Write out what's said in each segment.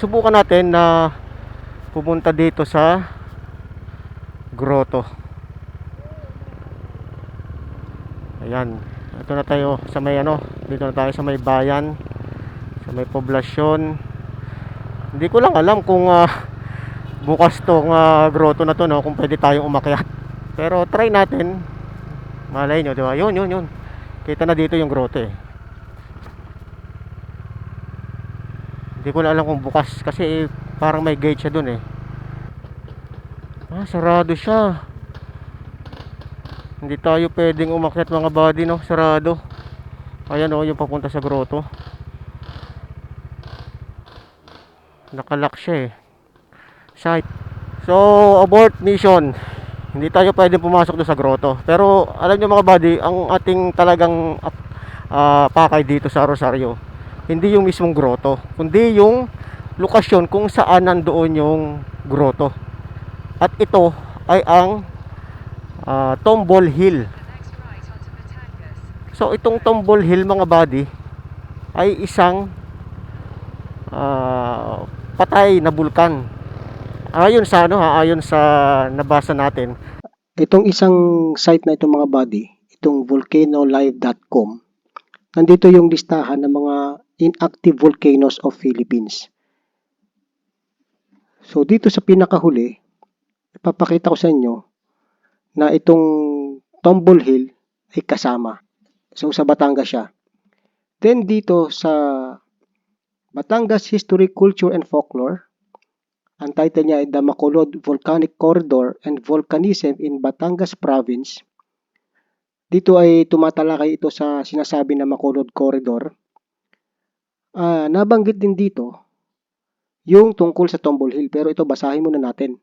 Subukan natin na pumunta dito sa grotto. Ayan, ito na tayo sa may dito na tayo sa may bayan, sa may poblasyon. Hindi ko lang alam kung bukas tong grotto na to, no, kung pwede tayong umakyat. Pero try natin. Malay nyo, di ba? Yun. Kita na dito yung grotto eh. Hindi ko na alam kung bukas kasi parang may gate siya dun eh. Sarado siya. Hindi tayo pwedeng umakyat mga buddy, no? Sarado. Ayan yung papunta sa grotto. Nakalock siya eh. Site. So, abort mission. Hindi tayo pwedeng pumasok doon sa grotto. Pero alam niyo mga buddy, ang ating talagang pakay dito sa Rosario, hindi yung mismong grotto, kundi yung lokasyon kung saan nandoon yung grotto. At ito ay ang Tombol Hill. So itong Tombol Hill mga buddy ay isang patay na bulkan. Ayon sa ayon sa nabasa natin, itong isang site na itong mga buddy, itong volcanolive.com, nandito yung listahan ng mga inactive volcanoes of Philippines. So dito sa pinakahuli, ipapakita ko sa inyo na itong Tombol Hill ay kasama. So sa Batangas siya. Then dito sa Batangas History, Culture and Folklore, ang title niya ay The Macolod Volcanic Corridor and Volcanism in Batangas Province. Dito ay tumatalakay ito sa sinasabi na Macolod Corridor. Nabanggit din dito yung tungkol sa Tombol Hill, pero ito basahin muna natin.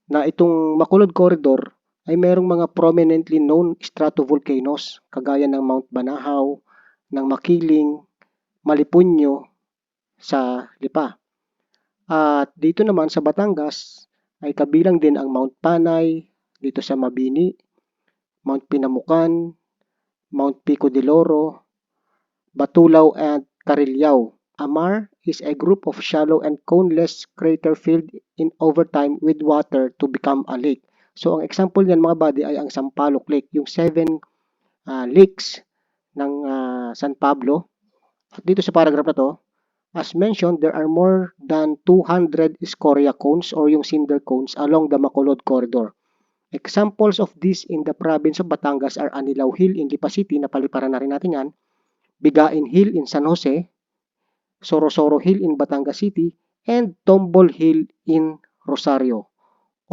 Na itong Macolod Corridor ay mayroong mga prominently known stratovolcanoes kagaya ng Mount Banahaw, ng Makiling, Malipuño sa Lipa. At dito naman sa Batangas ay kabilang din ang Mount Panay, dito sa Mabini, Mount Pinamukan, Mount Pico de Loro, Batulaw at Carillao. Amar is a group of shallow and coneless crater filled in over time with water to become a lake. So ang example niyan mga buddy ay ang Sampaloc Lake, yung 7 lakes ng San Pablo. At dito sa paragraph na to, as mentioned, there are more than 200 scoria cones or yung cinder cones along the Macolod Corridor. Examples of this in the province of Batangas are Anilao Hill in Lipa City, napaliparan na rin natin yan, Bigain Hill in San Jose, Sorosoro Hill in Batangas City, and Tombol Hill in Rosario.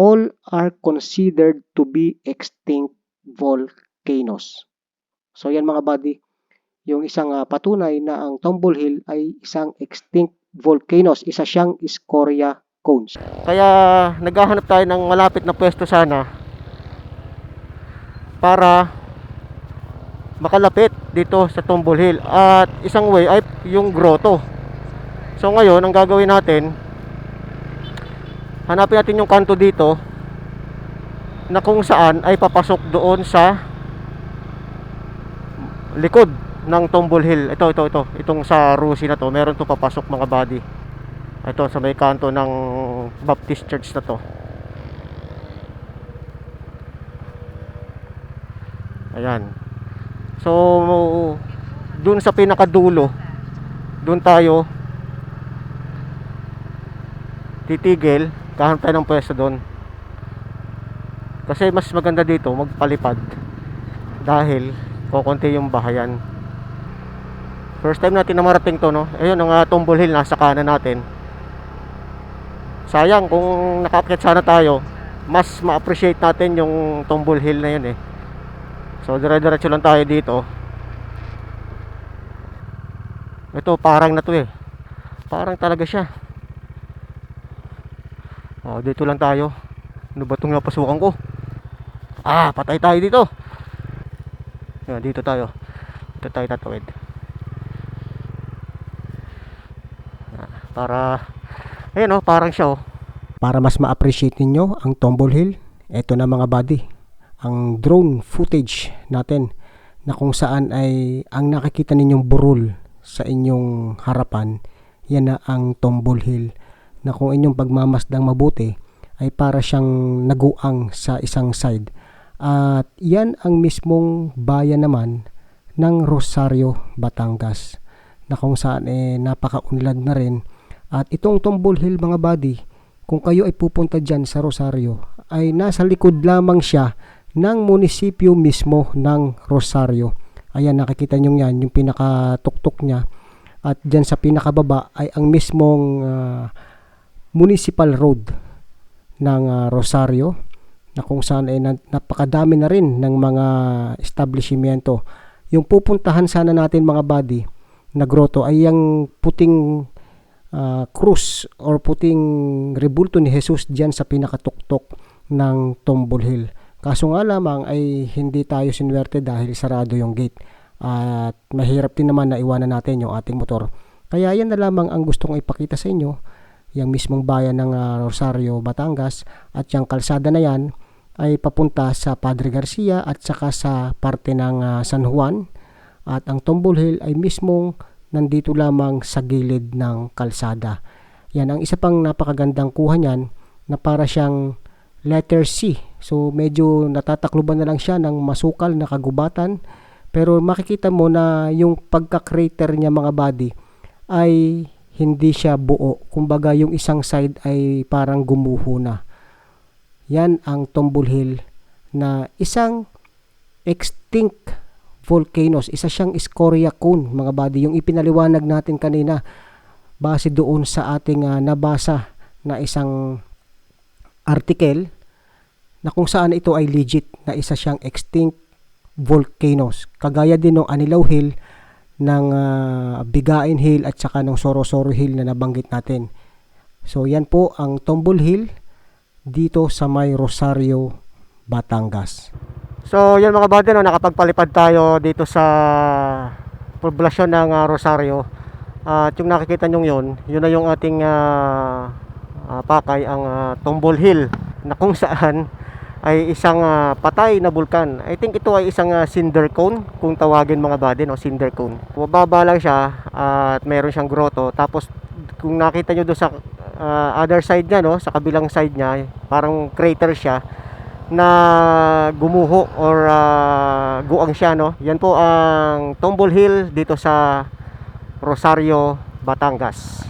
All are considered to be extinct volcanoes. So yan mga buddy, yung isang patunay na ang Tombol Hill ay isang extinct volcanoes, isa siyang scoria cones. Kaya naghahanap tayo ng malapit na pwesto sana para makalapit dito sa Tombol Hill. At isang way ay yung grotto. So ngayon, ang gagawin natin, hanapin natin yung kanto dito na kung saan ay papasok doon sa likod ng Tombol Hill. Itong sa Rusi na to, meron to papasok mga buddy. Ito sa may kanto ng Baptist Church na to. Ayan. So dun sa pinakadulo, dun tayo titigil, kahanap tayo ng pwesto doon. Kasi mas maganda dito magpalipad dahil kukunti yung bahayan. First time natin na marating to, no? Ayun ang Tombol Hill nasa kanan natin. Sayang kung nakaakyat sana tayo, mas ma-appreciate natin yung Tombol Hill na yun eh. So dire-diretso lang tayo dito. Ito parang na to eh. Parang talaga siya. Dito lang tayo. Ano ba itong napasukan ko? Patay tayo dito. Dito tayo. Dito tayo tatawid. Para ayun parang siya Para mas ma-appreciate ninyo ang Tombol Hill, eto na mga buddy, ang drone footage natin na kung saan ay ang nakikita ninyong burol sa inyong harapan, yan na ang Tombol Hill. na kung inyong pagmamasdang mabuti ay para siyang naguang sa isang side. At yan ang mismong bayan naman ng Rosario, Batangas, na kung saan napakaunlad na rin. At itong Tombol Hill mga buddy, kung kayo ay pupunta dyan sa Rosario, ay nasa likod lamang siya ng munisipyo mismo ng Rosario. Ayan, nakikita nyo yan, yung pinakatuktok niya. At dyan sa pinakababa ay ang mismong municipal road ng Rosario, na kung saan ay napakadami na rin ng mga establishmento. Yung pupuntahan sana natin mga buddy na grotto ay yung puting krus or puting rebulto ni Jesus dyan sa pinakatuktok ng Tombol Hill. Kaso nga lamang ay hindi tayo sinwerte dahil sarado yung gate at mahirap din naman na iwanan natin yung ating motor. Kaya yan na lamang ang gusto kong ipakita sa inyo, yung mismong bayan ng Rosario, Batangas, at yung kalsada na yan ay papunta sa Padre Garcia at saka sa parte ng San Juan, at ang Tombol Hill ay mismong nandito lamang sa gilid ng kalsada. Yan ang isa pang napakagandang kuha niyan, na para siyang letter C. So medyo natatakluban na lang siya ng masukal na kagubatan, pero makikita mo na yung pagka-crater niya mga buddy ay hindi siya buo. Kumbaga yung isang side ay parang gumuho na. Yan ang Tombol Hill, na isang extinct volcanoes. Isa siyang scoria cone mga buddy, yung ipinaliwanag natin kanina base doon sa ating nabasa na isang article, na kung saan ito ay legit na isa siyang extinct volcanoes. Kagaya din ng Anilaw Hill, ng Bigain Hill at saka ng Sorosoro Hill na nabanggit natin. So yan po ang Tombol Hill dito sa may Rosario, Batangas. So yan mga buddy, nakapagpalipad tayo dito sa poblasyon ng Rosario. At yung nakikita nyo yun na yung ating pakay, ang Tombol Hill, na kung saan ay isang patay na bulkan. I think ito ay isang cinder cone kung tawagin mga buddy, no? Cinder cone. Bumaba lang siya at mayroon siyang grotto. Tapos kung nakita nyo doon sa other side niya, no? Sa kabilang side niya, parang crater siya na gumuho or guang siya, no? Yan po ang Tombol Hill dito sa Rosario, Batangas.